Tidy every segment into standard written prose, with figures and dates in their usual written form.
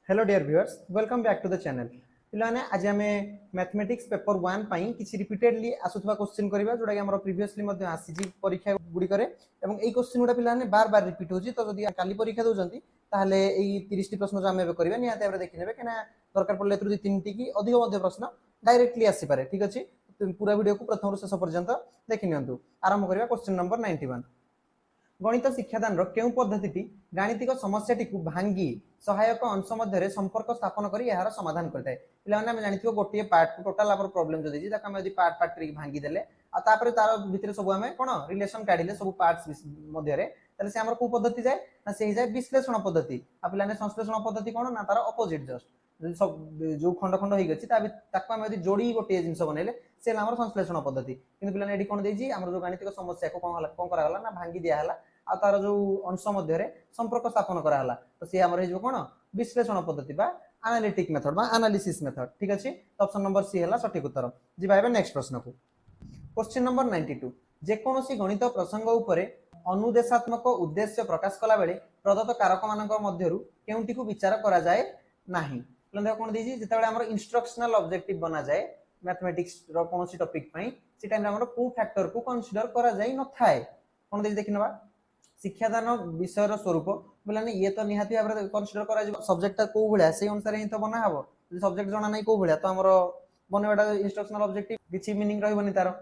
Hello dear viewers, welcome back to the channel. पिलाने आज आमे मैथमेटिक्स पेपर 1 पई किछि रिपीटेडली आसुथबा क्वेश्चन करिबा जोडा कि हमर प्रीवियसली मध्ये आसीजी परीक्षा गुडी करे एवं एई क्वेश्चन गुडा पिलाने बार बार रिपीट होजी। तो जदि काली परीक्षा दोजंती ताहले एई 30 टी प्रश्न जो आमे करिबा नियाते एबरे देखि नेबे केना दरकार पड़ले एतु 3 टी की अधिक मध्ये प्रश्न डायरेक्टली आसी पारे। ठीक अछि, पूरा वीडियो को प्रथम रु शेष पर्यंत देखि नियंतु। आरंभ करिबा क्वेश्चन नंबर 91। गणित शिक्षादान केउं पद्धति गाणितिक समस्याटी को भांगी सहायक अंश मध्य संपर्क स्थापन करी यार समाधान करता है। पिलाने हम जानिथिबो गोटे पार्ट को टोटल आपर प्रॉब्लम जो देजी ताका हम यदि पार्ट पार्ट करी भांगी देले आ तापर तार भितर सब हमें कोन रिलेशन काढिले सब पार्ट्स मध्य रे ताले से हमर को पद्धति जाय ना से जाय विश्लेषण पद्धति। आ पिलाने संश्लेषण पद्धति कोन ना तार ऑपोजिट जस्ट सब जो खंड खंड होई गछि ताको हम यदि जोड़ी गोटे जिंस बनेले से हमर संश्लेषण पद्धति। किंतु पिलाने एडी कोन देजी हमर जो गाणितिक समस्या को कोन करा हला ना भांगी दिया हला आ तार जो अंश मध्य रे संपर्क स्थापन करा हला। तो से हमर हे जो कोन विश्लेषण पद्धति बा एनालिटिक मेथड बा एनालिसिस मेथड। ठीक अछि, तो ऑप्शन नंबर सी हला सठिक उत्तर। जी भाइबे नेक्स्ट प्रश्न को क्वेश्चन नंबर 92। जे कोनोसी गणित प्रसंग उपरे अनुदेशात्मक उद्देश्य प्रकाश कला बेले प्रदत्त कारक मानक मध्यरु केउंटी को विचार करा जाय नाही। देखो कोन देजी जेतेबेले हमर इंस्ट्रक्शनल ऑब्जेक्टिव बना जाय मैथमेटिक्स रो कोनोसी टॉपिक पई से टाइम रे हमर को फैक्टर को कंसीडर करा जाय न थाए। कोन देजी देखिनबा शिक्षादान विषय स्वरूप बोलाने ये तो निहाती भाव कंसीडर करा सब्जेक्ट को भलिया से अनुसार ही तो बना हबो। सब्जेक्ट जणा नै को भलिया तो हमर बनेबाटा इंस्ट्रक्शनल ऑब्जेक्टिव किछि मीनिंग रहबनी तार।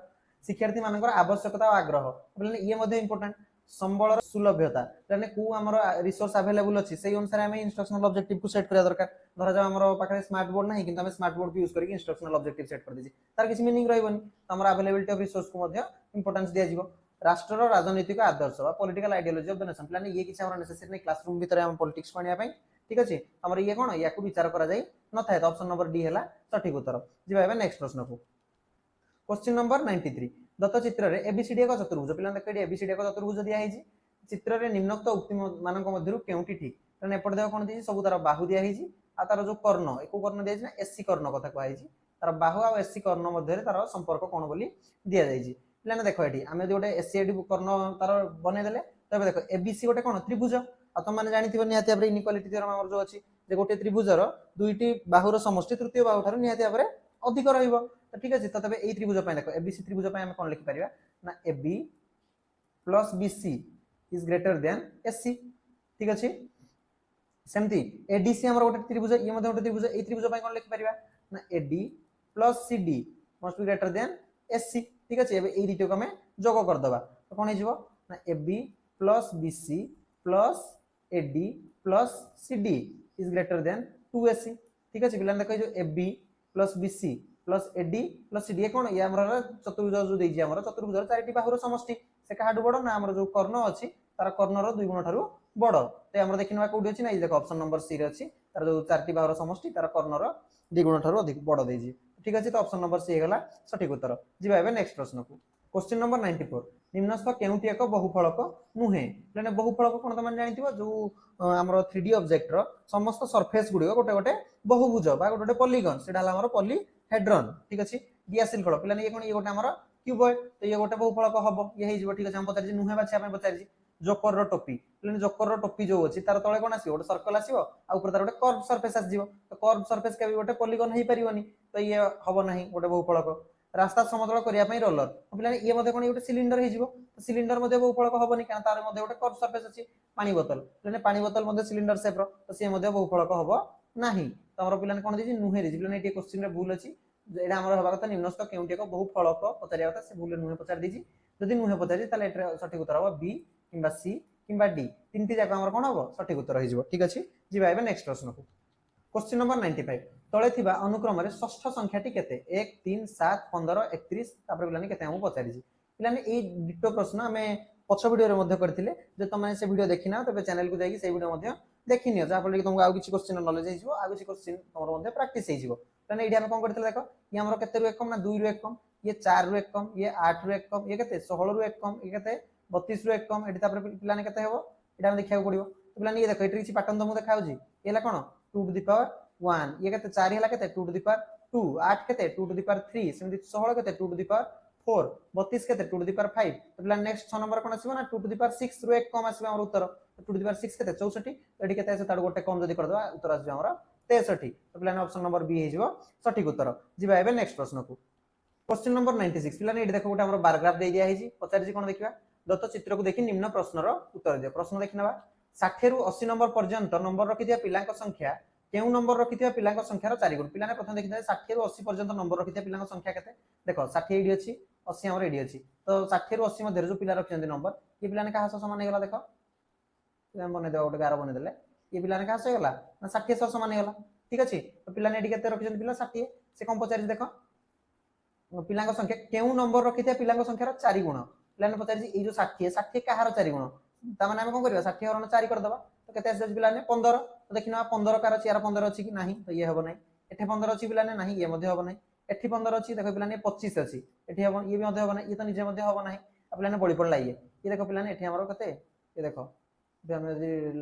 शिक्षार्थी मानकर आवश्यकता और आग्रह बोलाने ये मध्ये इंपोर्टेंट संबलर सुलभ्यता माने को हमर रिसोर्स अवेलेबल अछि से अनुसार हम इंस्ट्रक्शनल ऑब्जेक्टिव को सेट करिया दरकार। धरा जा हमर पाखरे स्मार्ट बोर्ड नाही किंतु हम स्मार्ट बोर्ड को यूज करके इंस्ट्रक्शनल ऑब्जेक्टिव सेट कर दिछि तार किछि मीनिंग रहबनी तो हमर अवेलेबिलिटी ऑफ रिसोर्स को मध्ये इंपोर्टेंस दिया जिवो। राष्ट्र राजनीतिक आदर्श बा political ideology of the nation plan ये किछि हमर नेसेसरी नै क्लासरूम भीतर हम पॉलिटिक्स पढिया पई। ठीक अछि, हमर ये कोन या को विचार करा जाय न थाए। तो ऑप्शन नंबर डी हला सठिक उत्तर। जी भाई नेक्स्ट प्रश्न को क्वेश्चन नंबर 93। दत्त चित्र रे एबीसीडी एक चतुर्भुज पिलान देखि एबीसीडी एक चतुर्भुज दिया हिजी चित्र रे निम्नोक्त उक्ति मानक मध्यरु केउंटी ठीक तने एपट देखो कोन दिछि सब तार बाहु दिया हिजी आ तार जो कर्ण एको कर्ण दिया ना एससी कर्ण कथा कहै छि तार बाहु आ एससी कर्ण मध्य रे तार संपर्क कोन बोली दिया जाय छि। पिलाने देखो एठी आमे गोटे एससी कर्ण तार बने देले तबे देखो एबीसी गोटे कोन त्रिभुज आ तुम माने जानिथिबो निहाती भाबरे इनइक्वालिटी थ्योरम हमर जो अछि जे गोटे त्रिभुजर दुईटी बाहुर समष्टि तृतीय बाहु थारु निहाती भाबरे अधिक रहइबो। तो ठीक अछि, तो तबे एई त्रिभुज पय देखो एबीसी त्रिभुज पय हम कोन लिखि परिबा ना AB plus BC is greater than AC. ठीक अछि, सेमती एडीसी हमर गोटे त्रिभुज ये मध्ये गोटे त्रिभुज एई त्रिभुज पय कोन लिखि परिबा ना AD plus CD must be greater than AC. ठीक अछि, एबे एई दिटो को हमें जोग कर दबा तो कोन हे जिवो ना AB plus BC plus AD plus CD is greater than 2एससी। ठीक अछि, बिलान देखै जो AB plus BC plus AD plus CD कोन या हमर चतुर्भुज जो देछि हमर चतुर्भुज चारिटी बाहुर समष्टि से काहाडु बड ना हमर जो कर्ण अछि तार कर्णर दुई गुण ठारू बड। ते हमर देखिनबा कोडी अछि ना ई देखो ऑप्शन नंबर सी रे अछि तार जो चारटी बाहुर समष्टि तार कर्णर दुई गुण ठारू अधिक बड देछि। ठीक अछि, तो ऑप्शन नंबर सी हेगला सठिक उत्तर। जिबा एबे नेक्स्ट प्रश्न को क्वेश्चन नंबर 94। निम्नस्थ केउंटी एक बहुफलक नुहे माने बहुफलक कोन त माने जानिथिबो जो हमर 3D ऑब्जेक्ट रो समस्त सरफेस गुडी गोटे गोटे बहुभुज बा गोटे पॉलीगन सेडा हला हमर पॉलीहेड्रन। ठीक अछि, दियासिल खळ पिलाने ये कोन ये गोटे हमर क्यूबॉइड तो ये गोटे बहुफलक हबो ये हे जिवो। ठीक अछि, हम बतारि नुहे बाछिया पे बतारि जोकर रो टोपी पिलाने जोकर रो टोपी जो अछि तार तळे कोन आसीबो गोटे सर्कल आसीबो आ ऊपर तार गोटे कर्व सरफेस आसीबो तो कर्व सरफेस के भी गोटे पॉलीगन हेई परिबोनी तो ये हबो नाही गोटे बहुफलक। रास्ता समतल करिया पई रोलर पिलाने ये मध्ये कोन गोटे सिलिंडर हे जिवो तो सिलिंडर मध्ये बहुफलक हबोनी कारण तार मध्ये गोटे कर्व सरफेस अछि। पानी बोतल पिलाने पानी बोतल मध्ये सिलिंडर शेप रो तो से मध्ये बहुफलक हबो नाही। तो हमर पिलाने कोन दिछि नुहे रे पिलाने एटी क्वेश्चन रे भूल अछि एडा हमर हबा कथा निम्नस्थ केउंटी एक बहुफलक पचारिया कथा से भूल नुहे पचार दिछि जदि नुहे पचारि ताले एटे सठिक उत्तर हबो बी किबा सी किबा डी तीनटी जाक हमर कोन हबो सठिक उत्तर हे जिवो। ठीक अछि, जिबा एबे नेक्स्ट प्रश्न को क्वेश्चन नंबर 95। तळे थिबा अनुक्रम रे षष्ठ संख्याटी केते 1 3 7 15 31 तापर पिलाने केते हम पचारि छि। पिलाने ए डिटो प्रश्न हमें पछ वीडियो रे मध्ये करथिले जे तुम माने से वीडियो देखिना तबे चैनल को जाई से वीडियो मध्ये देखिनियो जा फले कि तुमको आ किछि क्वेश्चन नॉलेज हे जिवो आ किछि क्वेश्चन तमरो मध्ये प्रैक्टिस हे जिवो। पिलाने एडी हम कोन करथिले देखो ये हमरो केते रु 1 कम ना 2 रु 1 कम ये 4 रु 1 कम ये 8 रु 1 कम ये केते 16 रु 1 कम ये केते 32 रु 1 कम एडी तापर पिलाने केते हेबो एडा हम देखिया पड़िबो। तो पिलाने ये देखो एटी किछि पैटर्न तुमको देखाउ जी एला कोन 2 टू द पावर 1 ये केते 4 हला केते 2 टू द पावर 2 8 केते 2 टू द पावर 3 सेमि 16 केते 2 टू द पावर 4 32 केते 2 टू द पावर 5 तो पिला नेक्स्ट 6 नंबर कोन आसीबो ना 2 टू द पावर 6 रु 1 कम आसीबो हमर उत्तर 2 टू द पावर 6 केते 64 एडी केते आसे ताड गोटे कम जदी कर दबा उत्तर आसीबो हमर 63 तो पिलाने ऑप्शन नंबर बी हे जिवो सठिक उत्तर जिबा एबे नेक्स्ट प्रश्न को क्वेश्चन नंबर 96 पिलाने एठी देखो गोटे हमर बार ग्राफ दे दिया हेजी पचारि कोन देखिबा दत्त चित्र को देखि निम्न प्रश्नर उत्तर दियो प्रश्न देखिनबा 60 रु 80 नंबर पर्यंत नंबर रखिथिया पिलांक संख्या केउ नंबर रखिथिया पिलांक संख्यार 4 गुण पिलाने प्रथम देखिथिया 60 रु 80 पर्यंत नंबर रखिथिया पिलांक संख्या केते देखो 60 एडी अछि 80 हमर एडी अछि तो 60 रु 80 मध्ये जो पिला रखियନ୍ତି नंबर ये पिलाने कहा समान हेगला देखो हम बने देबा गोटे गार बने देले ये पिलाने कहा से हेगला ना 60 सह समान हेगला ठीक अछि तो पिलाने एडी केते रखियନ୍ତି पिला 60 से कम पचारि देखो पिलांक संख्या केउ नंबर रखिथिया पिलांक संख्यार 4 गुण पिलाने पचारि ए जो 60 60 कहार 4 गुण ता माने हम कोन करबा 60 हरण 4 कर दबा तो केते आसे पिलाने 15 तो देखिना 15 कार अछि यार 15 अछि कि नाही तो ये हबो नाही एठे 15 अछि पिलाने नाही ये मध्ये हबो नाही एठी 15 अछि देखो पिलाने 25 अछि एठी हबो ये भी मध्ये हबो नाही ये तो निजे मध्ये हबो नाही पिलाने बळी पडला ये देखो पिलाने एठी हमरो कते ये देखो हम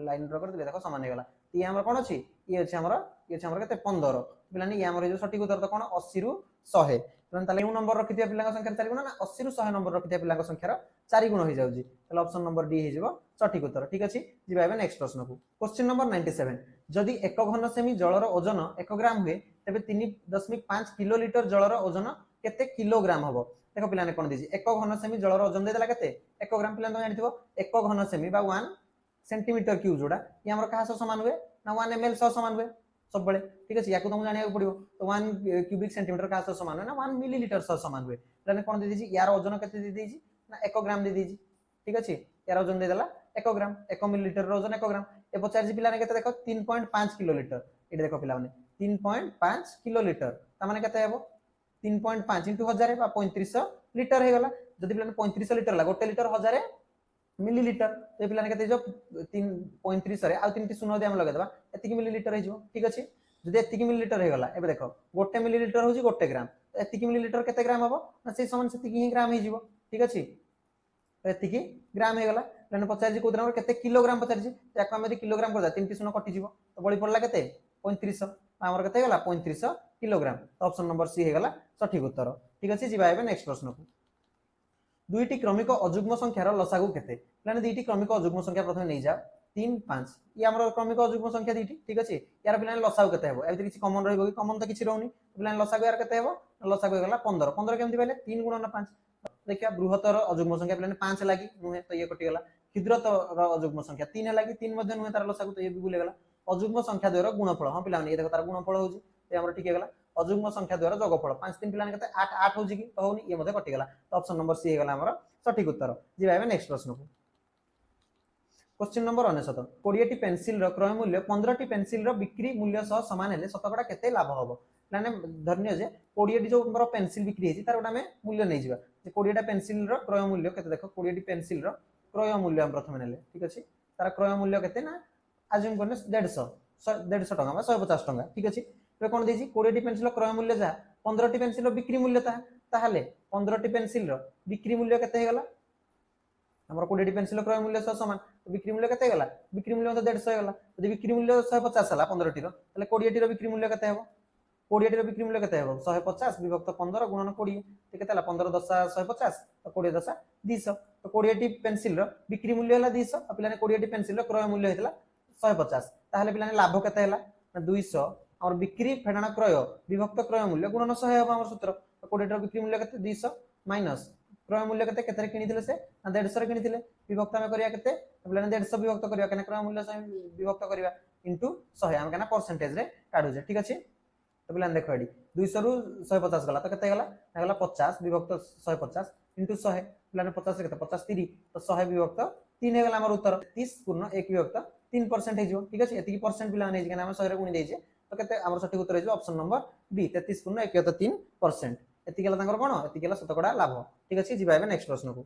लाइन ड्रा कर दिले देखो समान हेगला ये हमर कोन अछि ये अछि हमर केते 15 पिलाने ये हमर जो सठिक उत्तर तो कोन 80 रु 100 तन ताले नंबर रखिथिया पिलांक संख्या 4 गुण ना 80 रु 100 नंबर रखिथिया पिलांक संख्यार 4 गुण हो जाउजी ताले ऑप्शन नंबर डी हे जिवो सठिक उत्तर ठीक अछि जिबा एबे नेक्स्ट प्रश्न को क्वेश्चन नंबर 97 जदि 1 घन सेमी जलर ओजन 1 ग्राम हुए तबे 3.5 किलोलीटर जलर ओजन केते किलोग्राम हबो देखो पिलाने कोन दिजी 1 घन सेमी जलर ओजन देला केते 1 ग्राम पिलाने जानिथिबो 1 घन सेमी बा 1 सेंटीमीटर क्यूब जोड़ा ये हमर कहा से समान हुए ना 1 ml सह समान हुए सब बळे ठीक अछि याकू तुम जानिया पड़िबो तो 1 क्यूबिक सेंटीमीटर का से समान है ना 1 मिलीलीटर सह समान हुए पिलाने कोन दे दिजी यार ओजन केते दे दिजी ना 1 ग्राम दे दिजी ठीक अछि यार ओजन दे देला 1 ग्राम 1 मिलीलीटर ओजन 1 ग्राम ए पचार पिलाने केते देखो 3.5 किलोलीटर एठी देखो पिला माने 3.5 किलोलीटर ता माने केते हेबो 3.5 into 1000 बा 3500 लीटर हे गला जदि पिलाने 3500 लीटर ला 1 लीटर 1000 मिलीलीटर तो पिलाने केते जो 35 रे आ 3 शून्य दे हम लगा देबा एतिकी मिलीलीटर हे जो ठीक अछि जदि एतिकी मिलीलीटर हे गला एबे देखो 1 मिलीलीटर होजी 1 ग्राम एतिकी मिलीलीटर केते ग्राम हबो ना से समान सेतिकी ही ग्राम हे जिवो ठीक अछि एतिकी ग्राम हे गला लेने पचार जी कोदरा केते किलोग्राम पचार जी याको हम यदि किलोग्राम कर दा 3 शून्य कटि जिवो तो बळी पडला केते 3500 हमर केते गला 3500 किलोग्राम तो ऑप्शन नंबर सी हे गला सठिक उत्तर ठीक अछि जिबा एबे नेक्स्ट प्रश्न को दुईटी क्रमिक अजुग्म संख्यार लसागु केते लाने दुईटी क्रमिक अजुग्म संख्या प्रथमे नै जा 3 5 ये हमर क्रमिक अजुग्म संख्या दुईटी ठीक अछि यार पिलाने लसागु केते हेबो एबे किछि कॉमन रहइबो कि कॉमन तो किछि रहउनी पिलाने लसागु यार केते हेबो लसागु हेगला 15 15 केमति पहिले 3 गुणन 5 देखिया बृहत्तर अजुग्म संख्या पिलाने 5 लागी नुहे तो ये कटि गला क्षुद्रतर अजुग्म संख्या 3 लागी 3 मध्ये नुहे तार लसागु तो ये भी भूल गेला अजुग्म संख्या द्वयर गुणफल हां पिलाने ये देखो तार गुणफल होजी ते हमर ठीक हेगला अजुग्म संख्या द्वारा जोगफल 5 3 पिलाने केते 8 8 होजी कि तो होनी ये मध्ये कटि गला तो ऑप्शन नंबर सी हेगला हमर सठिक उत्तर जिबा एबे नेक्स्ट प्रश्न को क्वेश्चन नंबर 99 20 टी पेंसिल रो क्रय मूल्य 15 टी पेंसिल रो बिक्री मूल्य सह समान हेले शतकड़ा केते लाभ हबो माने धन्य जे 20 टी जो हमर पेंसिल बिक्री हेची तार ओटा में मूल्य नै जिबा जे 20 टा पेंसिल रो क्रय मूल्य केते देखो 20 टी पेंसिल रो क्रय मूल्य हम प्रथम नेले ठीक अछि तार क्रय मूल्य केते ना आजुम करने 150 टका बा 150 टका ठीक अछि तो कोन देजी 20 टी पेंसिल क्रय मूल्य जा 15 टी पेंसिल बिक्री मूल्य ताहाले 15 टी पेंसिल बिक्री मूल्य केते हे गला हमर 20 टी पेंसिल क्रय मूल्य सह समान बिक्री मूल्य केते गला बिक्री मूल्य तो 150 गला यदि बिक्री मूल्य 150 हला 15 टी रो तले 20 टी रो बिक्री मूल्य केते हेबो 20 टी रो बिक्री मूल्य केते हेबो 150 विभक्त 15 गुणन 20 ते केते हला 15 10 150 तो 20 10 200 तो 20 टी पेंसिल बिक्री मूल्य हला 200 आ पिलाने 20 टी पेंसिल क्रय मूल्य हेतला 150 ताहले पिलाने लाभ केते हला 200 और बिक्री फेडाण क्रय विभक्त क्रय मूल्य गुणन 100 हेबो हमर सूत्र 20 टी बिक्री मूल्य केते 200 माइनस क्रय मूल्य केते केते किनिथिले से 150 रे किनिथिले विभक्त हम करिया केते पिलाने 150 विभक्त करिया कने क्रय मूल्य से विभक्त करिया इनटू 100 हम कना परसेंटेज रे काढु जे ठीक अछि तो पिलाने देखो एडी 200 रु 150 गला तो केते गला गला 50 विभक्त 150 इनटू 100 पिलाने 50 केते 50 30 तो 100 विभक्त 3 हे गला हमर उत्तर 30 पूर्ण 1 विभक्त 3% हे जो ठीक अछि एतिकी परसेंट पिलाने हे कना हम 100 रे गुणी देजे तो केते हमर सठिक उत्तर हे जो ऑप्शन नंबर बी 33 पूर्ण 1 विभक्त 3% एतिकी गला तांकर कोन एतिकी गला शतकड़ा लाभ ठीक अछि जिबा एबे नेक्स्ट प्रश्न को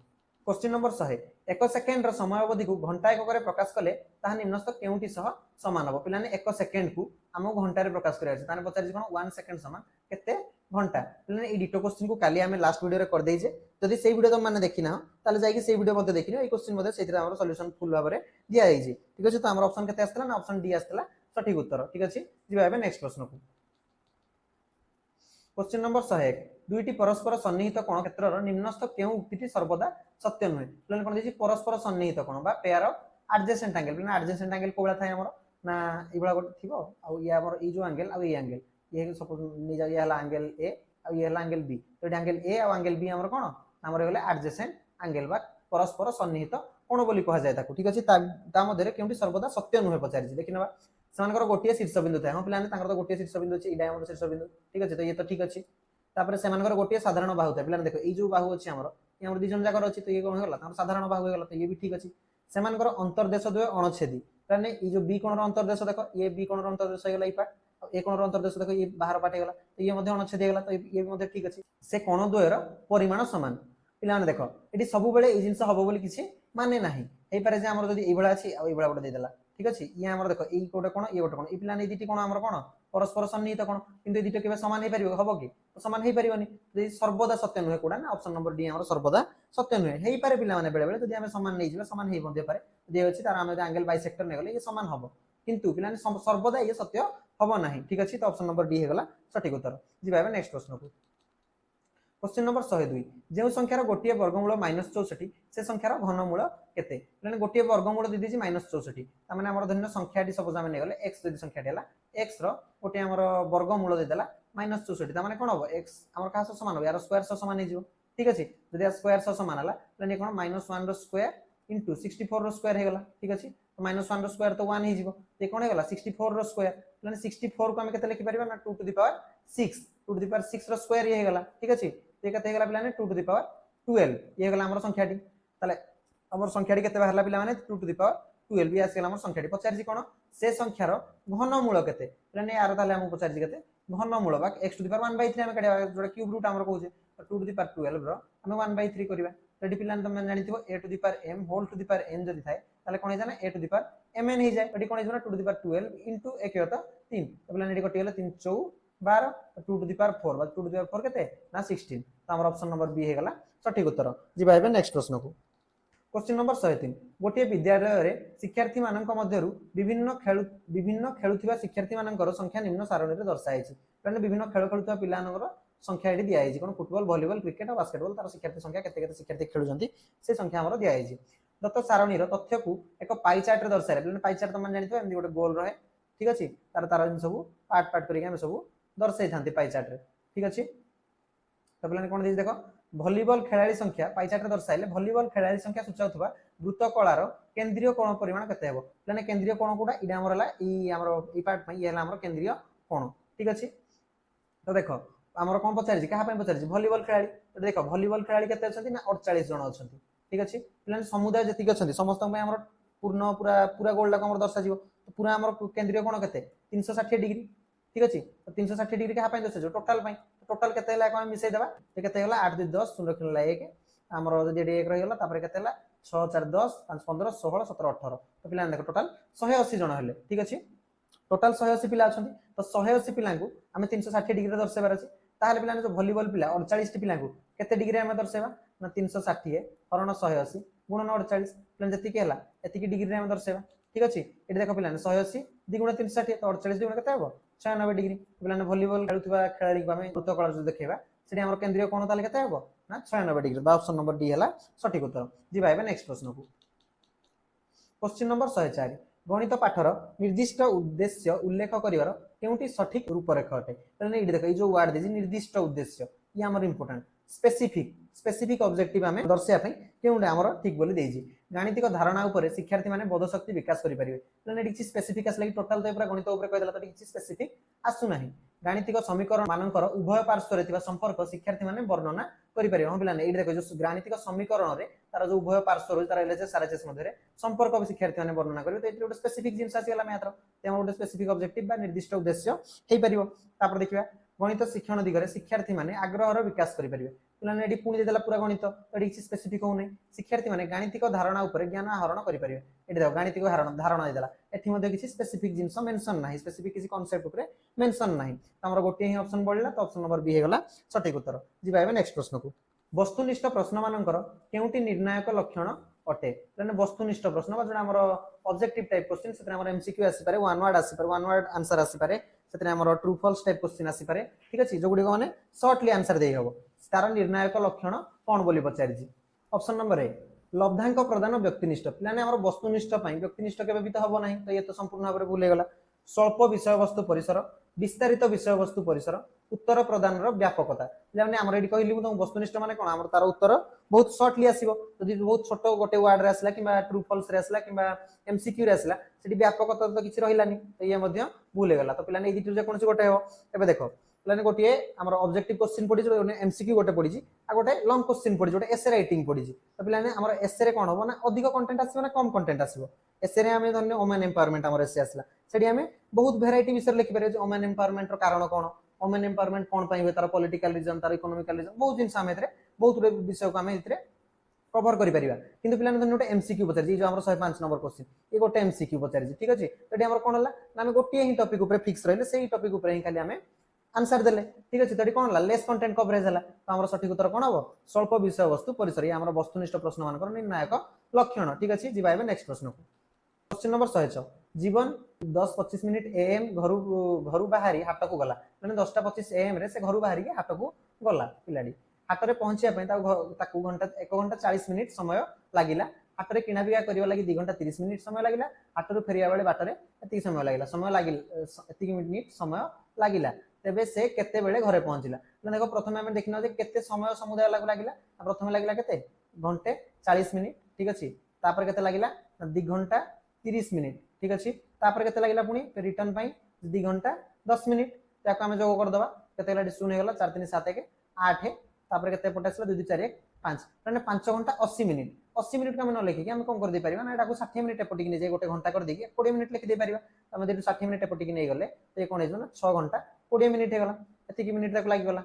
क्वेश्चन नंबर 100 1 सेकंड रो समय अवधि को घंटा एकक रे प्रकाश कले ताहा निम्नस्थ केउटी सह समान हो पिलाने 1 सेकंड को हम घंटा रे प्रकाश करिया छै ताने पचार कोन 1 सेकंड समान केते घंटा पिलाने ई डिटो क्वेश्चन को काली हमें लास्ट वीडियो रे कर देइ जे जदि सेही वीडियो तुम माने देखिना ताले जाई कि सेही वीडियो मध्ये देखिनो ई क्वेश्चन मध्ये सेतिर हमर सॉल्यूशन फुल भाबरे दिया आइ जे ठीक अछि तो हमर ऑप्शन केते आस्तला ना ऑप्शन डी आस्तला सठिक उत्तर ठीक अछि जिबा एबे नेक्स्ट प्रश्न को क्वेश्चन नंबर 101 दुईटी परस्पर सन्निहित कोण क्षेत्रर निम्नस्थ केउ उक्तिटी सर्वदा सत्य नुहे प्लान कोन दिछि परस्पर सन्निहित कोण बा pair of adjacent angle plan adjacent angle कोबला थाय हमर ना एभला गोटे थिबो आ ये हमर ए जो एंगल आ ये एंगल ये सपोज नि जा ये हला एंगल ए आ ये हला एंगल बी तो एंगल ए आ एंगल बी हमर कोन हमर होले एडजेसेंट एंगल बा परस्पर सन्निहित कोण बोली कहा जाय ताकू ठीक अछि ता मध्ये केउंटी सर्वदा सत्य नुहे पचारि देखिनबा सेमानकर गोटिए शीर्ष बिंदु थाए हम पिलाने तांकर तो गोटिए शीर्ष बिंदु अछि इडा हमर शीर्ष बिंदु ठीक अछि तो ये तो ठीक अछि तापर सेमानकर गोटिए साधारण बाहु थाए पिलाने देखो ए जो बाहु अछि हमर ये हमर दिजन जाकर अछि तो ये कोन होला तांकर साधारण बाहु गेला तो ये भी ठीक अछि सेमानकर अंतर्देश द्वय अणछेदी ताने ए जो बी कोणर अंतर्देश देखो ये बी कोणर अंतर्देश गेला ई पार्ट ए कोणर अंतर्देश देखो ये बाहर पार्ट गेला तो ये मध्ये अणछेदी गेला तो ये भी मध्ये ठीक अछि से कोण द्वयर परिमाण समान पिलाने देखो एटी सब बेले ए जिंस हबो बोली किछि माने नाही एई पारे जे हमर जदी एई बळा अछि आ एई बळा गोटे दे देला ठीक अछि ये हमर देखो एई गोटे कोण ए गोटे कोण ए पिलाने दिटी कोण हमर कोण परस्पर सन्निहित कोण किंतु दिटी केबे समान हे परिबो हबो कि तो समान हे परिबोनी जदी सर्वदा सत्य नुहे कोडा ना ऑप्शन नंबर डी हमर सर्वदा सत्य नुहे हेई पारे पिला माने बेले बेले जदी हमें समान नै जिबे समान हेई मध्ये पारे जे अछि तार हम एंगल बाइसेक्टर नै गले ये समान हबो किंतु पिलाने सर्वदा ये सत्य हबो नाही ठीक अछि तो ऑप्शन नंबर डी हे गला सठिक उत्तर जिबाबे नेक्स्ट प्रश्न को क्वेश्चन नंबर 102 जे संख्यार गोटिए वर्गमूल -64 से संख्यार घनमूल केते माने गोटिए वर्गमूल दे दिछि -64 ता माने हमर धन्य संख्याटी सपोज हम नै गले x जदी संख्याटी हला x रो गोटिए हमर वर्गमूल दे देला -64 ता माने कोन हो x हमर का समान हो यार स्क्वायर समान हे जिवो ठीक अछि जदी आ स्क्वायर समान हला माने कोन -1 रो स्क्वायर इनटू 64 रो स्क्वायर हे गला ठीक अछि तो -1 रो स्क्वायर तो 1 हे जिवो ते कोन हे गला 64 रो स्क्वायर माने 64 को हम केते लिखि परिबा ना 2 to the power 6 2 to the power 6 रो स्क्वायर हे गला ठीक अछि ये केते हेगला पिलाने 2 टू द पावर 12 ये हेगला हमर संख्याटी ताले हमर संख्याटी केते बाहरला पिला माने 2 टू द पावर 12 ये आसेला हमर संख्याटी पचारजी कोन से संख्यार घनमूल केते पिलाने यार ताले हम पचारजी केते घनमूल बा x टू द पावर 1/3 हम काढिया जोडा क्यूब रूट हमर कहूजे 2 टू द पावर 12 रो हम 1/3 करिवा रेडी पिलाने तुम जानिथिबो a to the power m whole to the power n जदी थाए ताले कोन हे जाना a to the power mn हे जाय रेडी कोन हे जाना 2 टू द पावर 12 इनटू 1 होता 3 तो पिलाने रेडी कटि गेला 3 4 12 2 टू द पावर 4 बा 2 टू द पावर 4 केते ना 16 तो हमर ऑप्शन नंबर बी हे गला सठिक उत्तर जिबा हेबे नेक्स्ट प्रश्न को क्वेश्चन नंबर 103 गोटे विद्यालय रे शिक्षार्थी मानक मध्यरु विभिन्न खेलुथिबा शिक्षार्थी मानकर संख्या निम्न सारणी रे दर्शाइ छि माने विभिन्न खेल खेलुथिबा पिलानकर संख्या एडी दिया छि कोन फुटबॉल वॉलीबॉल क्रिकेट और बास्केटबॉल तार शिक्षार्थी संख्या केते केते शिक्षार्थी खेलु जंती से संख्या हमर दिया छि दत्त सारणी रो तथ्य को एक पाई चार्ट रे दर्शाइ माने पाई चार्ट त मन जानितो एमदी गोटे गोल रहे ठीक अछि तार तार सब पार्ट पार्ट करिके हम सब दर्शाइ थांती पाई चार्ट रे ठीक अछि तो पिलाने कोन देखो भॉलीबॉल खेलाड़ी संख्या पाई चार्ट रे दर्शाइले भॉलीबॉल खेलाड़ी संख्या सूचाउथबा वृत्तकलार केंद्रीय कोण परिमाण केते हेबो पिलाने केंद्रीय कोण कोडा इडा हमर हला ई हमर ई पार्ट पई ये हला हमर केंद्रीय कोण ठीक अछि तो देखो हमर कोन पचारि छि कहा पई पचारि छि भॉलीबॉल खेलाड़ी तो देखो भॉलीबॉल खेलाड़ी केते अछंती ना 48 जण अछंती ठीक अछि पिलाने समुदाय जति अछंती समस्त पई हमर पूर्ण पूरा पूरा गोल ला हमर दर्शा जिवो तो पूरा हमर केंद्रीय कोण केते 360 डिग्री ठीक अछि तो 360 डिग्री कहा पई दर्शा जो टोटल पई टोटल केते हला कोन मिसै देबा ते केते हला 8 2 10 0 खेलला 1 हमर जदी 1 रहि गला तापर केते हला 6 4 10 5 15 16 17 18 तो पिला देखो टोटल 180 जण हले ठीक अछि टोटल 180 पिला अछंती तो 180 पिला को हमें 360 डिग्री रे दर्शाबार अछि ताले पिला जो वॉलीबॉल पिला 48 टी पिला को केते डिग्री हमें दर्शाबा ना 360 हरण 180 गुणन 48 पिला जति के हला एति की डिग्री रे हमें दर्शाबा ठीक अछि एटी देखो पिला 180 2 गुण 360 तो 48 गुण केते हबो 96 डिग्री पिला वॉलीबॉल खेलुतबा खेलाड़ी को हमें वृत्तकला जो देखैबा सेठी हमर केंद्रीय कोण ताले केते हबो ना 96 डिग्री बा ऑप्शन नंबर डी हला सठिक उत्तर जिबा हेबे नेक्स्ट प्रश्न को क्वेश्चन नंबर 104 गणित पाठर निर्दिष्ट उद्देश्य उल्लेख करिवार केउटी सठिक रूपरेखा अटे तने इडी देखो ई जो वर्ड दिजि निर्दिष्ट उद्देश्य ये हमर इंपोर्टेंट स्पेसिफिक ऑब्जेक्टिव हमें दर्शिया पई केउडा हमर ठीक बोली देजी गाणितिक धारणा ऊपर शिक्षार्थी माने बोध शक्ति विकास करि परिबे तने इडी स्पेसिफिक असले टोटल तो पूरा गणित ऊपर कहि देला तो इडी स्पेसिफिक आसु नाही गाणितिक समीकरण मानकर उभय पार्श्व रे थिबा संपर्क शिक्षार्थी माने वर्णना करि परिबे हम पिलाने इडी देखो जो गाणितिक समीकरण रे तार जो उभय पार्श्व रो तार एलएचएस आरएचएस मध्ये रे संपर्क शिक्षार्थी माने वर्णना करिवे तो इडी गोटे स्पेसिफिक जिंस आसी गला मैथ रो ते हम गोटे स्पेसिफिक ऑब्जेक्टिव बा निर्दिष्ट उद्देश्य हेई परिबो तापर देखिबा गणित शिक्षण दिगरे शिक्षार्थी माने आग्रहर विकास करि परिबे पिलाने एडी पुणी देला पूरा गणित एडी स्पेसिफिक हो नै शिक्षार्थी माने गाणितिक धारणा ऊपर ज्ञान आहरण करि परिबे एडी देखो गाणितिक धारणा देला एठी मध्ये किछि स्पेसिफिक जिंस मेंशन नाही स्पेसिफिक किछि कांसेप्ट ऊपर मेंशन नाही हमर गोटे ही ऑप्शन बोलला तो ऑप्शन नंबर बी हे गला सठिक उत्तर जिबा हेबे नेक्स्ट प्रश्न को वस्तुनिष्ठ प्रश्न मानकर केउटी निर्णायक लक्षण अटे माने वस्तुनिष्ठ प्रश्न बा जणा हमर ऑब्जेक्टिव टाइप क्वेश्चन सेतरे हमर एमसीक्यू आसी पारे वन वर्ड आसी पारे वन वर्ड आंसर आसी पारे सेतरे हमर ट्रू फॉल्स टाइप क्वेश्चन आसी पारे ठीक अछि जो गुडी को माने शॉर्टली आंसर देई हबो तार निर्णायक लक्षण कोन बोली पचारि छी ऑप्शन नंबर ए लब्धांक प्रदान व्यक्तिनिष्ठ पिलाने हमर वस्तुनिष्ठ पई व्यक्तिनिष्ठ केबे भी तो हबो नाही तो ये तो संपूर्ण भाबरे भूल हे गला स्वल्प विषय वस्तु परिसर विस्तारित विषय वस्तु परिसर उत्तर प्रदान रो व्यापकता पिलाने हमर एडी कहली तो वस्तुनिष्ठ माने कोन हमर तार उत्तर बहुत शॉर्टली आसीबो जदि बहुत छोटो गोटे वर्ड रे आसला किबा ट्रू फॉल्स रे आसला किबा एमसीक्यू रे आसला सेठी व्यापकता तो किछि रहिलानी तो ये मध्ये भूल हे गला तो पिलाने एडी जे कोनसी गोटे हो एबे देखो पिलाने गोटे हमर ऑब्जेक्टिव क्वेश्चन पडी जे एमसीक्यू गोटे पडी आ गोटे लॉन्ग क्वेश्चन पडी जोटे एसे राइटिंग पडी तो पिलाने हमर एसे रे कोन हो ना अधिक कंटेंट आसीबो ना कम कंटेंट आसीबो एसे रे हमें धन्य वुमेन एम्पावरमेंट हमर एसे आसला सेठी हमें बहुत वैरायटी विषय लिखि पारे जे वुमेन एम्पावरमेंट रो कारण कोन वुमेन एम्पावरमेंट कोन पई होय तार पॉलिटिकल रीजन तार इकोनॉमिकल रीजन बहुत जिंस हमें एतरे बहुत विषय को हमें एतरे कवर करि परिबा किंतु पिलाने धन्य गोटे एमसीक्यू पचार जे जो हमर 105 नंबर क्वेश्चन ये गोटे एमसीक्यू पचार जी ठीक अछि तो हमर कोन हला ना हमें गोटे ही टॉपिक ऊपर फिक्स रहले सेही टॉपिक ऊपर ही खाली हमें आंसर देले ठीक अछि तडी कोन हला लेस कंटेंट कवरेज हला तो हमर सठिक उत्तर कोन हबो स्वल्प विषय वस्तु परिसर ये हमर वस्तुनिष्ठ प्रश्न मानकर निर्णायक लक्षण ठीक अछि जी भाई नेक्स्ट प्रश्न को क्वेश्चन नंबर 106 जीवन 10-25 मिनिट एएम घरु बाहरी हाट को गला माने 10:25 एएम रे से घरु बाहरी के हाट को गला पिलाडी हाट रे पहुंचिया पई ताकू घंटा 1 घंटा 40 मिनिट समय लागिला हाट रे किना बिया करिवा लागि 2 घंटा 30 मिनिट समय लागिला हाट रो फेरिया बेले बाटरे एती समय लागिला एती मिनिट समय लागिला तेबे से केते बेले घरे पहुंचिला देखो प्रथमे हम देखिना जे केते समय समुदाय लागिला प्रथमे लागिला केते घंटे 40 मिनिट ठीक अछि तापर केते लागिला 2 घंटा 30 मिनिट ठीक अछि तापर केते लागिला पुनी रिटर्न पई 2 घंटा 10 मिनिट ताको हम जोग कर दबा केते लाडी सुन हे गला 4 3 7 1 8 तापर केते पटासला 2 2 4 1 5 माने 5 घंटा 80 मिनिट 80 मिनिट का हम न लिखि के हम कोन कर दे परिबा ना एटा को 60 मिनिट एपटी कि नै जे गोटे घंटा कर दे के 20 मिनिट लिखि दे परिबा हम दे 60 मिनिट एपटी कि नै गले तो ये कोन हे ना 6 घंटा 20 मिनिट हे गला एति कि मिनिट तक लागी गला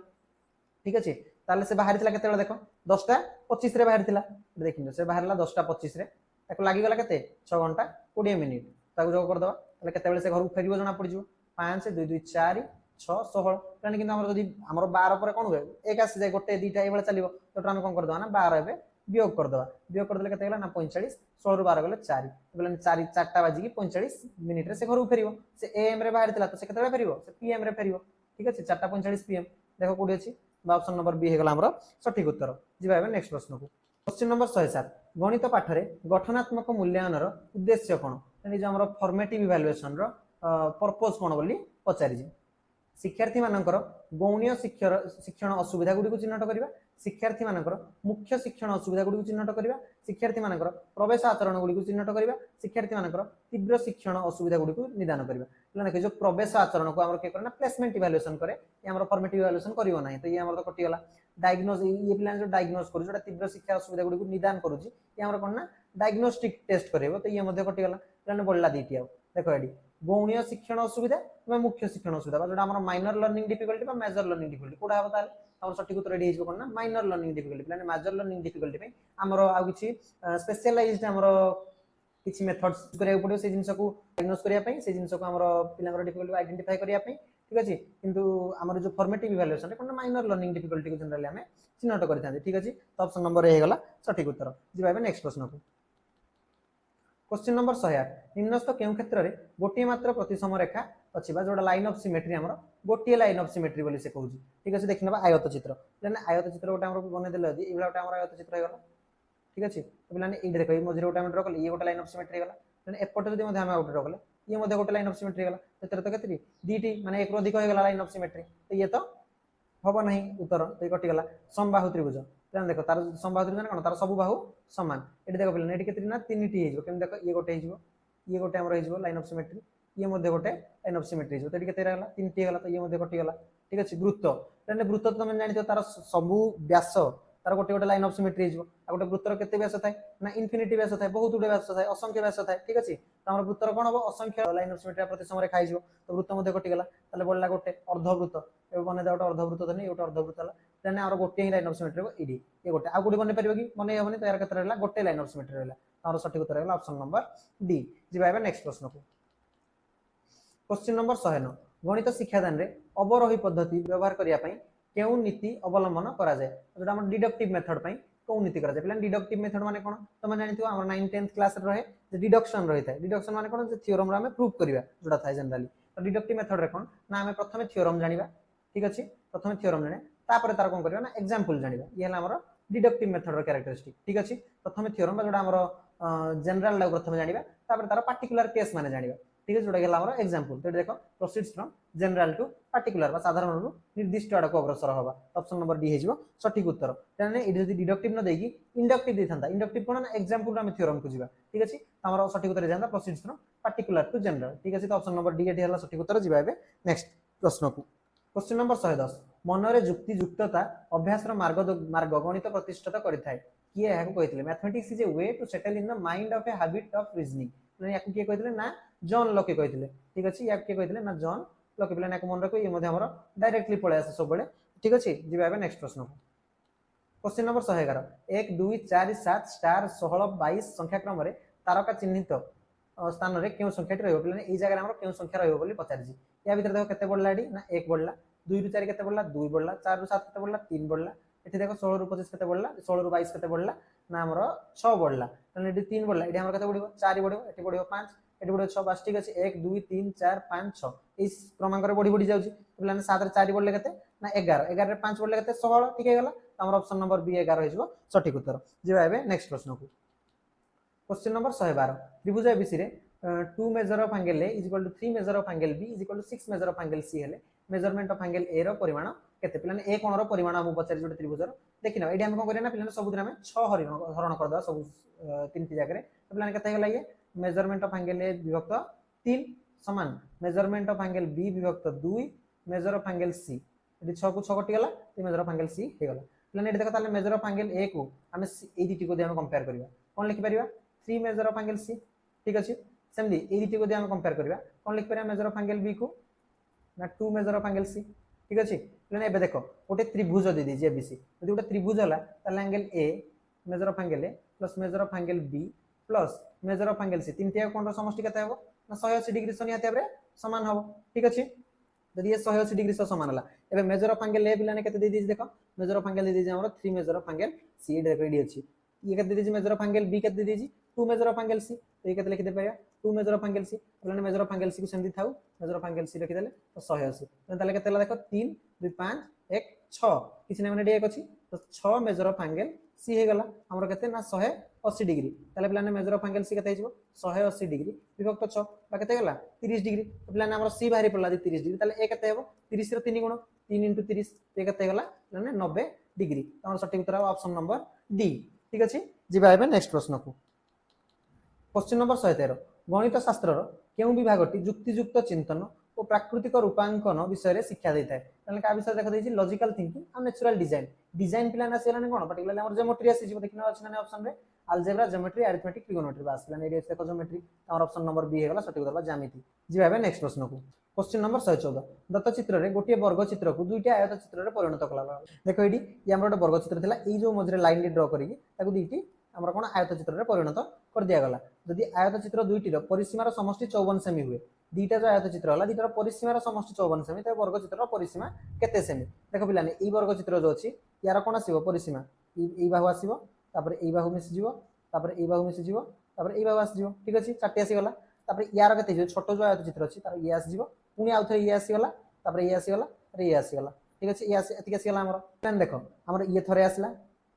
ठीक अछि ताले से बाहर थिला केते बेला देखो 10:25 रे बाहर थिला देखिनो से बाहरला 10:25 रे ताको लागी गला केते 6 घंटा 20 मिनिट ताको जोग कर दबा ताले केते बेले से घर फेरिबो जणा पड़ जिवो 5 2 2 4 6 16 कानी कि हमर जदी हमर 12 पर कोन होय एक आसी जाय गोटे दीटा ए बेला चलिबो तो हम कोन कर दबा ना 12 एबे वियोग कर दबा वियोग कर देले केते गेला ना 45 16 रु 12 गेले 4 बेले 4 4टा बाजी की 45 मिनिट रे से घर फेरिबो से एएम रे बाहर थिला तो से केते बेले फेरिबो से पीएम रे फेरिबो ठीक अछि 4:45 पीएम देखो कोडी अछि ऑप्शन नंबर बी हे गेला हमर सठिक उत्तर जिबा एबे नेक्स्ट प्रश्न को क्वेश्चन नंबर 107 गणित पाठ रे गठनात्मक मूल्यांकन रो उद्देश्य कोन यानी जे हमर फॉर्मेटिव इवैल्यूएशन रो पर्पस कोन बोली पचारि जे शिक्षार्थी मानकर गौणीय शिक्षण असुविधा गुडी को चिन्हट करिवा शिक्षार्थी मानकर मुख्य शिक्षण असुविधा गुडी को चिन्हट करिवा शिक्षार्थी मानकर प्रवेश आचरण गुडी को चिन्हट करिवा शिक्षार्थी मानकर तीव्र शिक्षण असुविधा गुडी को निदान करिवा એટલે કે જો પ્રવેશ આચરણ को हमर के करना प्लेसमेंट इवैल्यूएशन करे ये हमर फॉर्मेटिव इवैल्यूएशन करिवो नाही तो ये हमर तो कटि गला डायग्नोज ये प्लान जो डायग्नोज करू जोटा तीव्र शिक्षा असुविधा गुडी को निदान करूची ये हमर कोन ना डायग्नोस्टिक टेस्ट करेबो तो ये मध्ये कटि गला प्लान बोलला दीटी आ देखो एडी गौणीय शिक्षण असुविधा बा मुख्य शिक्षण असुविधा जोटा हमर माइनर लर्निंग डिफिकल्टी बा मेजर लर्निंग डिफिकल्टी कोडा हबो ताले हमर सठिक उत्तर रेडी हिजो कोन ना minor learning difficulty plan major learning difficulty पे हमर आ किछि स्पेशलाइज्ड हमर किछि मेथड्स करिया पड़ो से जिंस को डायग्नोस करिया पई से जिंस को हमर पिलांगर डिफिकल्टी आइडेंटिफाई करिया पई ठीक अछि किंतु हमर जो फॉर्मेटिव इवैल्यूएशन कोन माइनर लर्निंग डिफिकल्टी को जनरली हमें चिन्हट करथांते ठीक अछि तो ऑप्शन नंबर ए गेला सठिक उत्तर जिबा नेक्स्ट प्रश्न को क्वेश्चन नंबर 108 निम्नस्थ केउ क्षेत्र रे गोटी मात्र प्रतिसम रेखा अछि बा जोडा लाइन ऑफ सिमेट्री हमर गोटी लाइन ऑफ सिमेट्री बोली से कहूजी ठीक अछि देखिनबा आयत चित्र लेने आयत चित्र गोटा हमर बने देले अछि इबला गोटा हमर आयत चित्र हे गला ठीक अछि तो बिलाने ई देखो ई मझरे गोटा हम ड्रा करले ई गोटा लाइन ऑफ सिमेट्री गला लेने एपटे जदी मध्ये हम गोटा ड्रा करले ये मध्ये गोटा लाइन ऑफ सिमेट्री गला तेतर तो केतरी डीटी माने एक अधिक हो गला लाइन ऑफ सिमेट्री तो ये तो हबो नाही उत्तर तो कटि गला समबाहु त्रिभुज तेन देखो तार समबाहु त्रिभुज कोन तार सब बाहु समान एटी देखो बिलाने एटी केतरी ना तीनटी हे जो केम देखो ये गोटे हमर हे जो लाइन ऑफ सिमेट्री ये मध्ये गोटे लाइन ऑफ सिमेट्री जो तेटी केते रहला तीनटी गला तो ये मध्ये कटि गला ठीक अछि वृत्त तेने वृत्त तो हम जानि तो तार सब व्यास तार गोटे गोटे लाइन ऑफ सिमेट्री हिजो आ गोटे वृत्तर केते व्यास थाए ना इन्फिनिटी व्यास थाए बहुत गुडे व्यास थाए असंख्य व्यास थाए ठीक अछि त हमर वृत्तर कोन हबो असंख्य लाइन ऑफ सिमेट्री प्रति समय रेखा हिजो तो वृत्त मध्ये कटि गला ताले बोलला गोटे अर्धवृत्त ए बने दा गोटे अर्धवृत्त धने एटा अर्धवृत्त हला तेने हमर गोटे ही लाइन ऑफ सिमेट्री इडी ए गोटे आ गुडी बने परिबो कि मने हबनी तो यार केते रहला गोटे लाइन ऑफ सिमेट्री रहला हमर सठिक उत्तर रहला ऑप्शन नंबर डी जिबा एबे नेक्स्ट प्रश्न को क्वेश्चन नंबर 109 गणित शिक्षादान रे अवरोही पद्धति व्यवहार करिया पई केउ नीति अवलंबन करा जाय जोटा हम डिडक्टिव मेथड पई को नीति करा जाय प्लान डिडक्टिव मेथड माने कोन तमे जानि थियो हमर 9 10th क्लास रे रहे जे डिडक्शन रही थाए डिडक्शन माने कोन जे थ्योरम रा हमें प्रूव करिवा जोटा थाए जनरली तो डिडक्टिव मेथड रे कोन ना हमें प्रथमे थ्योरम जानिबा ठीक अछि प्रथमे थ्योरम जाने तापर तार कोन करिवा ना एग्जांपल जानिबा ये हला हमर डिडक्टिव मेथड रो कैरेक्टरिस्टिक ठीक अछि प्रथम थ्योरम जोडा हमर जनरल ला प्रथम जानिबा तापर तार पर्टिकुलर केस माने जानिबा ठीक है जोडा गेला हमर एग्जांपल तो देखो proceeds from general to particular बा साधारण रु निर्दिष्ट आडको अग्रसर होबा ऑप्शन नंबर डी हेजिबो सठिक उत्तर ताने इदि जदि डिडक्टिव न देकी इंडक्टिव देथांता इंडक्टिव कोन ना एग्जांपल हम थ्योरम को जिबा ठीक अछि हमर सठिक उत्तर जानता proceeds from particular to general ठीक अछि तो ऑप्शन नंबर डी एठी हला सठिक उत्तर जिबा एबे नेक्स्ट प्रश्न को क्वेश्चन नंबर 110 मनरे युक्ति युक्तता अभ्यास रो मार्ग गणित प्रतिष्ठित करिथाय किए याकू कहितले mathematics is a way to settle in the mind of a habit of reasoning माने याकू किए कहितले ना जॉन लॉके कहितले ठीक अछि याकू किए कहितले ना जॉन लॉके पिला याकू मन रखो ये मध्ये हमर डायरेक्टली पळे आसे सब बेले ठीक अछि जिबा एबे नेक्स्ट प्रश्न को क्वेश्चन नंबर 111 1 2 4 7 स्टार 16 22 संख्या क्रम रे तारका चिन्हित स्थान रे केउ संख्याटी रहबो पिला ए जगह हमर केउ संख्या रहबो बोली पचारजी या भीतर देखो केते बढ़ला एडी ना 1 बढ़ला 2 रु 4 केते बढ़ला 2 बढ़ला 4 रु 7 केते बढ़ला 3 बढ़ला एठी देखो 16 रु 25 केते बढ़ला 16 रु 22 केते बढ़ला ना हमर 6 बढ़ला तने एठी 3 बढ़ला एठी हमर केते बढ़िबो 4 बढ़िबो एठी बढ़िबो 5 एठी बढ़िबो 6 बस ठीक अछि 1 2 3 4 5 6 इस क्रमांक रे बढ़ी बढ़ी जाउची पिला 7 रे 4 बढ़ले केते ना 11 11 रे 5 बढ़ले केते 16 ठीक हे गेला हमर ऑप्शन नंबर बी 11 हेजिबो सठिक उत्तर जेबा एबे नेक्स्ट प्रश्न को क्वेश्चन नंबर 112 त्रिभुज एबीसी रे 2 measure of angle A is equal to 3 measure of angle B is equal to 6 measure of angle C हेले मेजरमेंट ऑफ एंगल ए रो परिमाण केते पिलाने ए कोण रो परिमाण हम पचारि जोटे त्रिभुज रो देखिना एडी हम कोन करिया ना पिलाने सब दिन हम 6 हरण कर दा सब तीनटी जगह रे तो पिलाने केते गेला ये मेजरमेंट ऑफ एंगल ए विभक्त 3 समान मेजरमेंट ऑफ एंगल बी विभक्त 2 मेजर ऑफ एंगल सी एडी 6 को 6 कटि गेला ते मेजर ऑफ एंगल सी हे गेला पिलाने एडी देखो ताले मेजर ऑफ एंगल ए को हम ए दिटी को दे हम कंपेयर करिया कोन लिखि परिबा 3 मेजर ऑफ एंगल सी ठीक अछि सेमली ए दिटी को दे हम कंपेयर करिया कोन लिखि परिया मेजर ऑफ एंगल बी को ना 2 मेजर ऑफ एंगल सी ठीक अछि लेने एबे देखो गोटे त्रिभुज दे दी जे एबीसी यदि गोटे त्रिभुज होला ताले angle A measure of angle A plus measure of angle B plus measure of angle C तीनटा कोन रो समष्टि केते हेबो ना 180 डिग्री सनिया तेबरे समान हबो ठीक अछि यदि ये 180 डिग्री से समान होला एबे मेजर ऑफ एंगल ए बिलाने केते दे दी देखो मेजर ऑफ एंगल दे दी हमरो 3 मेजर ऑफ एंगल सी देखो रेडी अछि ये केते दे दी मेजर ऑफ एंगल बी केते दे दी 2 मेजर ऑफ एंगल सी तो ये केते लिखि दे पाया 2 मेजर ऑफ एंगल सी बिलाने मेजर ऑफ एंगल सी को सेंदी थाउ मेजर ऑफ एंगल सी लिखि देले तो 180 तो ताले केते देखो 3 2 5 1 6 किछि नै माने 1 अछि तो 6 मेजर ऑफ एंगल सी हे गला हमरो केते ना 180 डिग्री ताले बिलाने मेजर ऑफ एंगल सी केते हिजबो 180 डिग्री विभक्त 6 बा केते गला 30 डिग्री तो बिलाने हमरो सी बाहरी पड़ला 30 डिग्री ताले ए केते हेबो 30 रो 3 गुण 3 * 30 ते केते गला माने 90 डिग्री हमरो सठिक उत्तर ऑप्शन नंबर डी ठीक अछि जिबा एबे नेक्स्ट प्रश्न को क्वेश्चन नंबर 113 गणित शास्त्र रो केउ विभागटी युक्तियुक्त चिंतन और प्राकृतिक रूपांकन विषय रे शिक्षा देता है तने का विषय देखा देछि लॉजिकल थिंकिंग और नेचुरल डिजाइन डिजाइन प्लान आसीलाने कोन पर्टिकुलरली हमर ज्योमेट्री आसी जिवो देखिना अछि ना ऑप्शन रे अलजेब्रा ज्योमेट्री अरिथमेटिक ट्रिगोनोमेट्री बास प्लान एरिया देखो ज्योमेट्री हमर ऑप्शन नंबर बी हे गला सठिक उत्तर बा ज्यामिति जिबा एबे नेक्स्ट प्रश्न को क्वेश्चन नंबर 114 दत्त चित्र रे गोटे वर्ग चित्र को दुईटा आयत चित्र रे परिणत कला देखो एडी ये हमर गोटे वर्ग चित्र थिला ए जो मझरे लाइन ड्रा करिकि ताकू दुईटी हमर कोन आयत चित्र रे परिणत कर दिया गला यदि आयत चित्र दुईटी रो परिसीमा रो समष्टि 54 सेमी हुए दीटा जो आयत चित्र होला दीटा परिसीमा रो समष्टि 54 सेमी त वर्ग चित्र रो परिसीमा केते सेमी देखो पिलाने ई वर्ग चित्र जो अछि यार कोन आसीबो परिसीमा ई बाहु आसीबो तापर ई बाहु मिसि जिवो तापर ई बाहु मिसि जिवो तापर ई बाहु आसी जिवो ठीक अछि चारटी आसी गला तापर यार केते जो छोटो जो आयत चित्र अछि तार ई आसी जिवो पुनी आउथे ई आसी गला तापर ई आसी गला रे ई आसी गला ठीक अछि ई आसी एतिक आसी गला हमर प्लान देखो हमर ये थरे आसला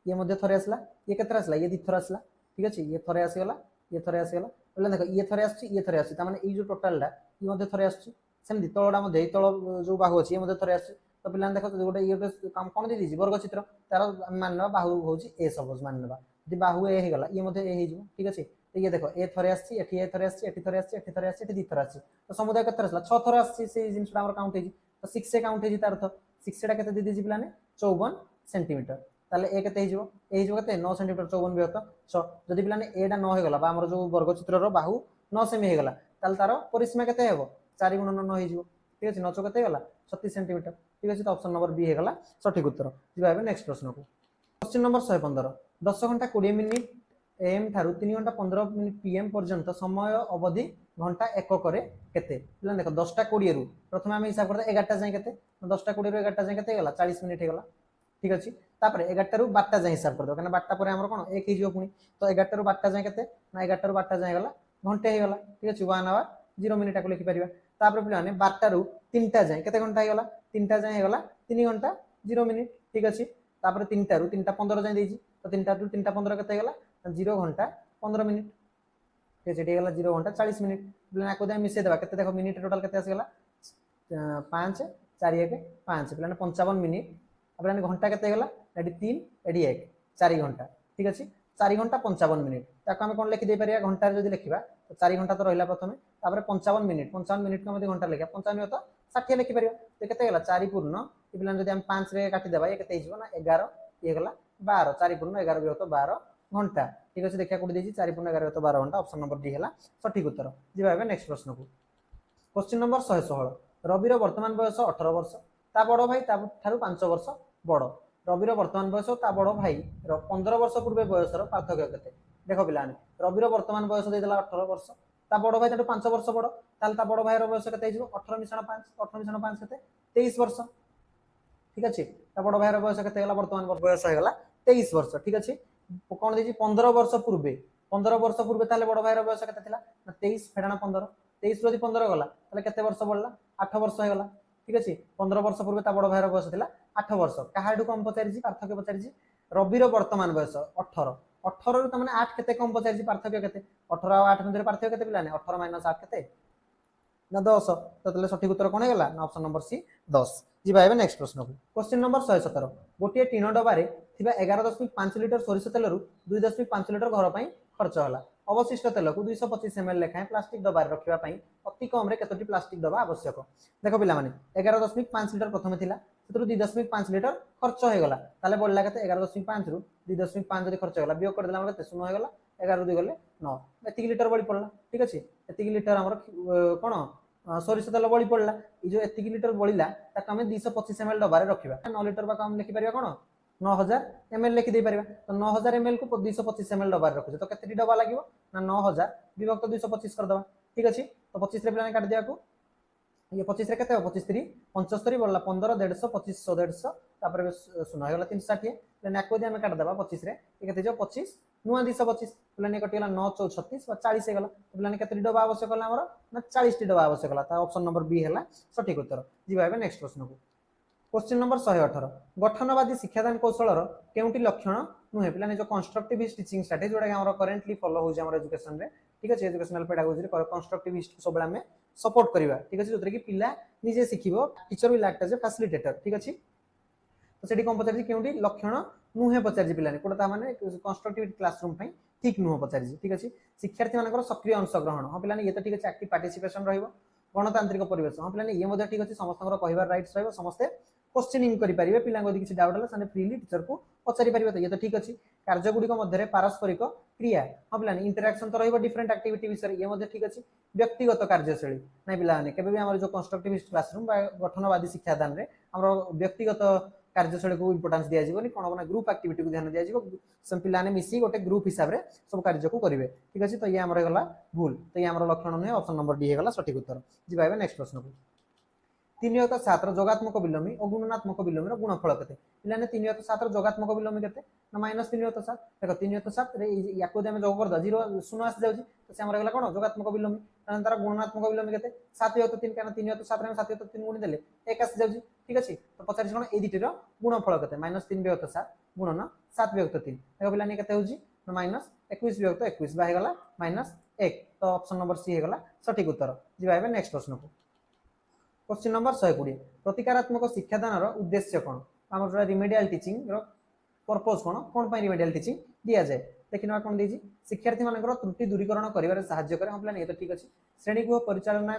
ये मध्ये थरे आसला ये केतरा आसला ये दी थरा आसला ठीक अछि ये थरे आसी गला ये थरे आसी गला बोले देखो ये थरे आसी ये थरे आसी त माने ई जो टोटल ला ई मध्ये थरे आसी सेमदी तळडा मध्ये तळ जो बाहु अछि ये मध्ये थरे आसी तो पिलान देखो गोटे ये काम कोन दे दिछि वर्ग चित्र तार मानना बाहु होछि ए सपोज मानना यदि बाहु ए हे गला ये मध्ये ए हे जिवो ठीक अछि तो ये देखो ए थरे आसी एठी ए थरे आसी एठी थरे आसी एठी थरे आसी एठी दी थरे आसी तो समुदाय केतरा आसला 6 थरे आसी से जिंसटा हमर काउंट हेजि तो 6 से काउंट हेजि तार अर्थ 6 सेटा केते दे दिछि पिलाने 54 सेंटीमीटर ताले ए केते हिजो ए हिजो केते 9 सेंटीमीटर 54 विभक्त 6 जदि पिलाने एडा 9 हे गला बा हमर जो वर्ग चित्र रो बाहु 9 सेमी हे गला ताले तार परिसीमा केते हेबो 4 * 9 हिजो ठीक अछि 9 केते गला 36 सेंटीमीटर ठीक अछि तो ऑप्शन नंबर बी हे गला सठिक उत्तर जिबा एबे नेक्स्ट प्रश्न को क्वेश्चन नंबर 115 10 घंटा 20 मिनिट एम थारु 3 घंटा 15 मिनिट पीएम पर्यंत समय अवधि घंटा एकक रे केते पिलाने देखो 10 टा 20 रु प्रथम हम हिसाब करते 11 टा जाय केते 10 टा 20 रु 11 टा जाय केते गला 40 मिनिट हे गला ठीक अछि तापर 11 टा रु 12 टा जाय हिसाब कर दो कना 12 टा परे हमर कोन एक हिजो पुनी तो 11 टा रु 12 टा जाय केते ना 11 टा रु 12 टा जाय गला घंटे हे गला ठीक अछि 1 आवर 0 मिनिट को लिखि परिबा तापर पिलाने 12 टा रु 3 टा जाय केते घंटा हे गला 3 टा जाय हे गला 3 घंटा 0 मिनिट ठीक अछि तापर 3टा रु 3टा 15 जाय देछि तो 3टा रु 3टा 15 केते गेला 0 घंटा 15 मिनिट ठीक है 0 घंटा 40 मिनिट पिलाने आको दे मिसे देबा केते देखो मिनिट टोटल केते आसी गेला 5 4 1 5 पिलाने 55 मिनिट पिलाने घंटा केते गेला एडी 3 एडी 1 4 घंटा ठीक अछि 4 घंटा 55 मिनिट ताको हम कोन लिखि दे परिया घंटा रे जदी लिखिबा तो 4 घंटा तो रहिला प्रथमे तापर 55 मिनिट को हम घंटा लिखा 55 तो 60 लिखि परिया तो केते गेला 4 पूर्ण ई पिलाने जदी हम 5 रे काटि देबा ये केते हिजबो ना 11 ये गेला 12 4 पूर्ण 11 भी तो 12 घंटा ठीक अछि देखिया कोडी देछि 4 पूर्ण 11 तो 12 घंटा ऑप्शन नंबर डी हैला सठिक उत्तर जिबा एबे नेक्स्ट प्रश्न को क्वेश्चन नंबर 116 रविर वर्तमान बयस 18 वर्ष ता बड़ भाई ता थारु 5 वर्ष बड़ रविर वर्तमान बयस ता बड़ भाई रो 15 वर्ष पूर्वे बयसर पार्थक्य केते देखो पिलाने रविर वर्तमान बयस देला 18 वर्ष ता बड़ भाई ताटु 5 वर्ष बड़ ताल ता बड़ भाई रो बयस केते हिजबो 18 मिश्रण 5 केते 23 वर्ष ठीक अछि ता बड़ भाई रो बयस केते गेला वर्तमान बयस हे गेला 23 वर्ष ठीक अछि कोन देछि 15 वर्ष पूर्वे ताले बड़ भाई रो बयस केते थिला 23 फेडाना 15 23 रु 15 गला ताले केते वर्ष बढ़ला 8 वर्ष हे गला ठीक अछि 15 वर्ष पूर्वे ता बड़ भाई रो बयस थिला 8 वर्ष काहाडू कम पचारिछि पार्थक्य पचारिछि रविर वर्तमान बयस 18 18 रु त माने 8 केते कम पचारिछि पार्थक्य केते 18 और 8 मध्ये पार्थक्य केते पिलाने 18 - 8 केते ना 10 तो तले सठिक उत्तर कोन हे गेला ना ऑप्शन नंबर सी 10 जिबा एबे नेक्स्ट प्रश्न को क्वेश्चन नंबर 117 गोटे टीन डबारे थिबा 11.5 लिटर सोरिष तेलरु 2.5 लिटर घर पई खर्च होला अवशिष्ट तेल को 225 ml लेखाएं प्लास्टिक डबारे रखिबा पई अति कम रे केतोटी प्लास्टिक डबा आवश्यक देखो पिला माने 11.5 लिटर प्रथमे थिला सेतरु 2.5 लिटर खर्च हो गला ताले बोलला केते 11.5 रु 2.5 जदी खर्च होला बियोग कर देला हमर केते शून्य हो गला 11 रु गले 9 एतिक लिटर बळी पड़ला ठीक अछि एतिक लिटर हमर कोन सोरिष तेल बळी पड़ला ई जो एतिक लिटर बळीला ताक हम 225 ml डबारे रखिबा 9 लिटर बा हम लिखि परिबा कोन 9000 ml लिखि दे परिबा तो 9000 ml को 225 ml डबारे रखु तो केते डबा लागिवो ना 9000 विभक्त 225 कर दबा ठीक अछि तो 25 रे प्लान काट दिया को ये 25 रे केते हो 25 3 75 बोलला 15 150 2500 150 तापर सुना होला 360 प्लान को दे हम काट दबा 25 रे ये केते जो 25 नुआ 225 प्लान कटि गेला 9 34 40 हे गेला प्लान केते डबा आवश्यक होला हमर ना 40 टी डबा आवश्यक होला ता ऑप्शन नंबर बी हैला सठिक उत्तर जिबा एबे नेक्स्ट प्रश्न को क्वेश्चन नंबर 118 गठनवादी शिक्षादान कौशलर केउटी लक्षण नुहे पिलाने जो कंस्ट्रक्टिविस्ट टीचिंग स्ट्रेटजी जोडा हमर करेंटली फॉलो हो जे हमर एजुकेशन रे ठीक अछि एजुकेशनल पेडागोजी रे कंस्ट्रक्टिविस्ट सब हम सपोर्ट करिवा ठीक अछि जोतरे कि पिला निजे सिखिबो teacher will act as a facilitator ठीक अछि तो सेठी कोन पचारि केउटी लक्षण नुहे पचारि पिलाने कोटा ता माने कंस्ट्रक्टिविटी क्लासरूम पई ठीक नुह पचारि ठीक अछि शिक्षार्थी मानकर सक्रिय अंशग्रहण हां पिलाने ये तो ठीक अछि एक्टिव पार्टिसिपेशन रहिबो गणतांत्रिक परिवेश हां पिलाने ये मध्ये ठीक अछि समस्तकर कहिबार राइट्स रहइबो समस्ते क्वेश्चनिंग करि परिबे पिला को किछि डाउट होला सने फ्रीली टीचर को पचारि परिबे तो ये तो ठीक अछि कार्य गुडी को मध्ये पारस्परिक क्रिया हां पिलाने इंटरैक्शन तो रहिबो डिफरेंट एक्टिविटी विषय ये मध्ये ठीक अछि व्यक्तिगत कार्यशैली नै पिला माने केबे भी हमर जो कंस्ट्रक्टिविस्ट क्लासरूम बा गठनवादी शिक्षादान रे हमर व्यक्तिगत कार्यशैली को इंपोर्टेंस दिया जीवनी कोन कोन ग्रुप एक्टिविटी को ध्यान दिया जीवो सब पिलाने मिसी गोटे ग्रुप हिसाब रे सब कार्य को करिवे ठीक अछि तो ये हमर गला भूल तो ये हमर लक्षण नै ऑप्शन नंबर डी हे गला सठिक उत्तर जिबाबे नेक्स्ट प्रश्न को 3/7 जोगात्मक विलोमी और गुणनात्मक विलोमी रो गुणफल केते पिलाने 3/7 जोगात्मक विलोमी केते ना -3/7 देखो 3/7 रे याको दे हम जोग कर द 0 शून्य आस जाउची तो से हमर गला कोन जोगात्मक विलोमी तार गुणनात्मक विलोमी केते 7/3 काना 3/7 रे 7/3 गुणी देले 1 आस जाउची ठीक अछि तो पचारि कोन ए दिटी रो गुणफल केते -3/7 गुणन 7/3 देखो पिलाने केते होउची ना -21/21 बा हे गला -1 तो ऑप्शन नंबर सी हे गला सठिक उत्तर जिबाबे नेक्स्ट प्रश्न को क्वेश्चन नंबर 120 प्रतिकारात्मक शिक्षादान उद्देश्य कौन आम जो रिमेडियल टीचिंग पर्पज कौन कौन पर रिमेडियल टीचिंग दिया जाए देखिना कौन दी शिक्षार्थी मान त्रुटि दूरीकरण कर साहाय्य करे हम ये तो ठीक अच्छे श्रेणीगृह परिचालना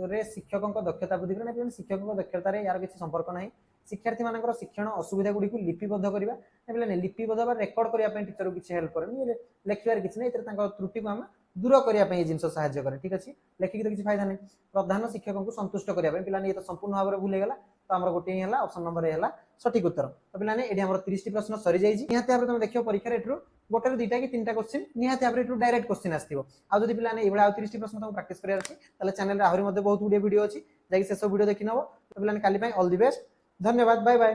रे शिक्षकों दक्षता वृद्धि करें शिक्षकों दक्षतार यार किसी संपर्क ना शिक्षार्थी मान शिक्षण असुविधा गुड़ी को लिपिबद्ध करवा लिपिबद्ध रेकर्ड करने टीचर किसी हेल्प करें लिखार किसी ना त्रुटि को आम दूर करने जिन साहाय्य करे ठीक अच्छे लेखिक तो किसी फायदा नहीं प्रधान शिक्षकों को संतुष्ट करने पे तो संपूर्ण भाव में भूल गला तो आम गोटे ही ऑप्शन नंबर है सठिक उत्तर तो पे ये 30 प्रश्न सरी जाइए निहत भाव में देखिए परीक्षा एठू गोटे 2टा कि 3टा क्वेश्चन निहत भाव में डायरेक्ट क्वेश्चन आसो आदि पे ये 30 प्रश्न तुम प्राक्ट करार चैनल आहरी बहुत गुड़े वीडियो अच्छी जैसे सब वीडियो देखी नब तो पे ऑल दि बेस्ट धन्यवाद बाय बाय।